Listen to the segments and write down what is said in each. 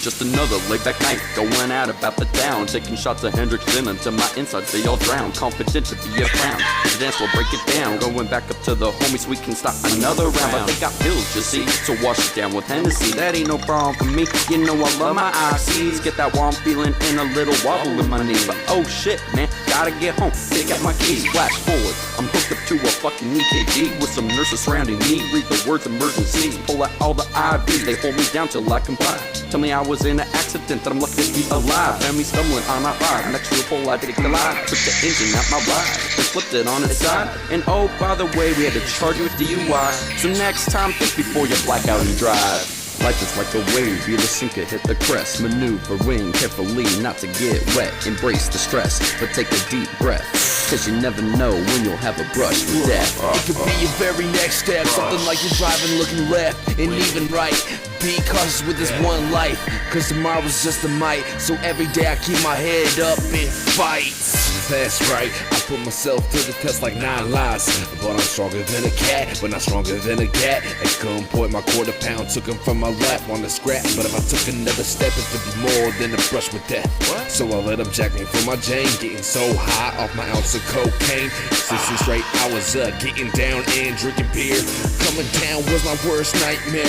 just another laid-back night, going out about the town, taking shots of Hendrix gin until my insides they all drown. Confident to be a clown, the dance will break it down. Going back up to the homies, we can start another round. But they got pills, you see, so wash it down with Hennessy. That ain't no problem for me, you know I love my ICs. Get that warm feeling and a little wobble in my knees. But oh shit, man, gotta get home, take out my keys. Flash forward, I'm hooked up to a fucking EKG with some nurses surrounding me. Read the words emergencies, pull out all the IVs. They hold me down till I comply. Tell me I was in an accident, that I'm lucky to be alive. Found me stumbling on a ride, next to a pole I take the line. Took the engine out my ride, then flipped it on its side. And oh, by the way, we had to charge you with DUI. So next time, think before you black out and drive. Life is like a wave, you just sink it, hit the crest. Maneuvering carefully not to get wet. Embrace the stress, but take a deep breath. Cause you never know when you'll have a brush with death. It could be your very next step, something like you're driving looking left and even right. Be cautious with this one life, cause tomorrow's just a might. So every day I keep my head up and fight. That's right, I put myself to the test like 9 lives. But I'm stronger than a cat, but not stronger than a cat. At gunpoint, my quarter pound took him from my lap on the scrap. But if I took another step, it could be more than a brush with death. So I let him jack me for my Jane, getting so high off my ounce of cocaine. 16 straight hours getting down and drinking beer. Coming down was my worst nightmare.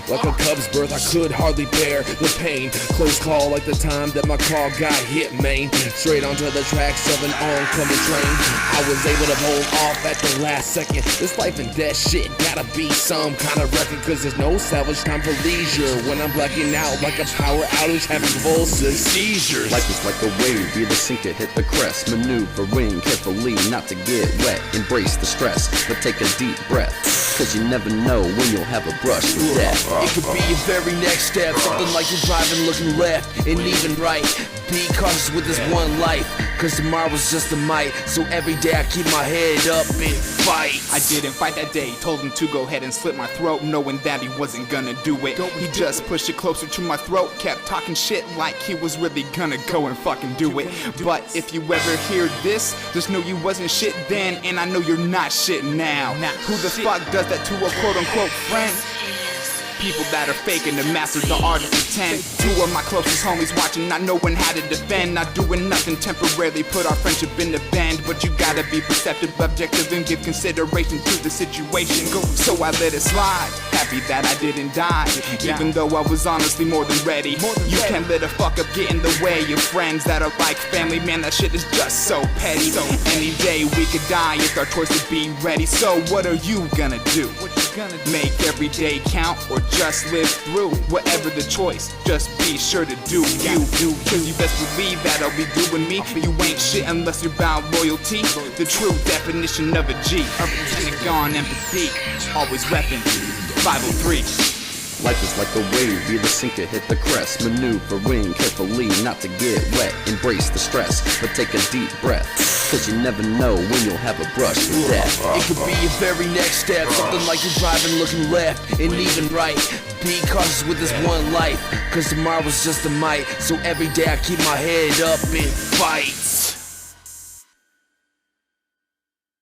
Like a cub's birth, I could hardly bear the pain. Close call like the time that my car got hit, Mayne. Straight onto the tracks of an oncoming train. I was able to hold off at the last second. This life and death shit gotta be some kind of record, cause there's no salvage time for leisure. When I'm blacking out like a power outage, having convulsive seizures. Life is like a wave, you just sink it, hit the crest. Maneuvering carefully not to get wet. Embrace the stress, but take a deep breath. Cause you never know when you'll have a brush with death. It could be your very next step, something like you're driving looking left and even right. Be cautious with this one life, cause tomorrow's just a might. So every day I keep my head up and fight. I didn't fight that day, told him to go ahead and slit my throat, knowing that he wasn't gonna do it. He just pushed it closer to my throat, kept talking shit like he was really gonna go and fucking do it. But if you ever hear this, just know you wasn't shit then, and I know you're not shit now. Who the fuck does that to a quote-unquote friend? People that are faking to master the art of pretend. 2 of my closest homies watching, not knowing how to defend. Not doing nothing temporarily, put our friendship in the bend. But you gotta be perceptive, objective, and give consideration to the situation. So I let it slide, happy that I didn't die. Even though I was honestly more than ready. You can't let a fuck up get in the way of friends that are like family, man, that shit is just so petty. Any day we could die, it's our choice to be ready. So what are you gonna do? Make every day count or just live through? Whatever the choice, just be sure to do you. Cause you best believe that I'll be doing me. You ain't shit unless you're bound loyalty. The true definition of a G. Pentagon empathy, always reppin' 503. Life is like a wave, you just sink it, hit the crest. Maneuvering carefully not to get wet. Embrace the stress, but take a deep breath. Cause you never know when you'll have a brush with death. It could be your very next step, something like you're driving looking left and even right. Be cautious with this one life, cause tomorrow's just a might. So every day I keep my head up and fight.